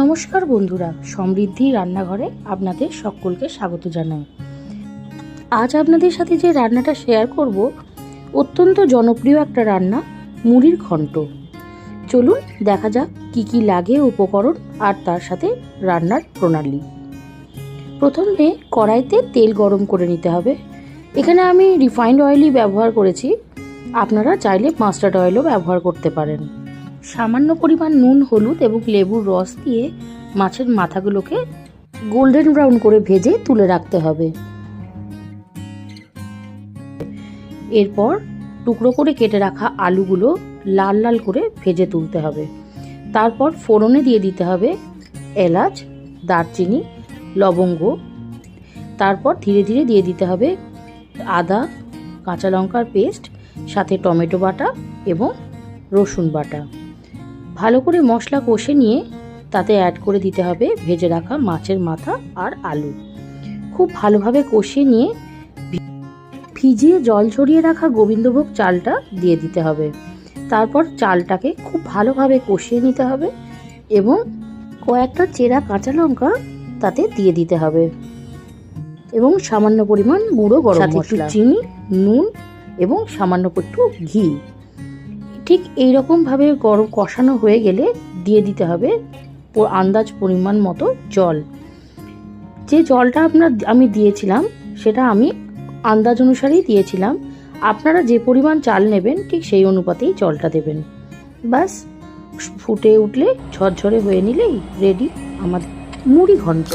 নমস্কার বন্ধুরা, সমৃদ্ধি রান্নাঘরে আপনাদের সকলকে স্বাগত জানাই। আজ আপনাদের সাথে যে রান্নাটা শেয়ার করব অত্যন্ত জনপ্রিয় একটা রান্না, মুড়ির ঘন্ট। চলুন দেখা যাক কি কি লাগে উপকরণ আর তার সাথে রান্নার প্রণালী। প্রথমে কড়াইতে তেল গরম করে নিতে হবে। এখানে আমি রিফাইন্ড অয়েলই ব্যবহার করেছি, আপনারা চাইলে মাস্টার্ড অয়েলও ব্যবহার করতে পারেন। সামান্য পরিমাণ নুন, হলুদ এবং লেবুর রস দিয়ে মাছের মাথাগুলোকে গোল্ডেন ব্রাউন করে ভেজে তুলে রাখতে হবে। এরপর টুকরো করে কেটে রাখা আলুগুলো লাল লাল করে ভেজে তুলতে হবে। তারপর ফোড়নে দিয়ে দিতে হবে এলাচ, দারচিনি, লবঙ্গ। তারপর ধীরে ধীরে দিয়ে দিতে হবে আদা, কাঁচা লঙ্কার পেস্ট, সাথে টমেটো বাটা এবং রসুন বাটা। ভালো করে মশলা কষে নিয়ে তাতে অ্যাড করে দিতে হবে ভেজে রাখা মাছের মাথা আর আলু। খুব ভালোভাবে কষিয়ে নিয়ে ভিজিয়ে জল ছড়িয়ে রাখা গোবিন্দভোগ চালটা দিয়ে দিতে হবে। তারপর চালটাকে খুব ভালোভাবে কষিয়ে নিতে হবে এবং কয়েকটা চেরা কাঁচা লঙ্কা তাতে দিয়ে দিতে হবে এবং সামান্য পরিমাণ গুঁড়ো গরম মশলা, চিনি, নুন এবং সামান্য একটু ঘি। ঠিক এইরকমভাবে গরম কষানো হয়ে গেলে দিয়ে দিতে হবে আন্দাজ পরিমাণ মতো জল। যে জলটা আমি দিয়েছিলাম সেটা আমি আন্দাজ অনুসারেই দিয়েছিলাম। আপনারা যে পরিমাণ চাল নেবেন ঠিক সেই অনুপাতেই জলটা দেবেন। ব্যাস, ফুটে উঠলে ঝরঝরে হয়ে নিলেই রেডি আমাদের মুড়ি ঘন্ট।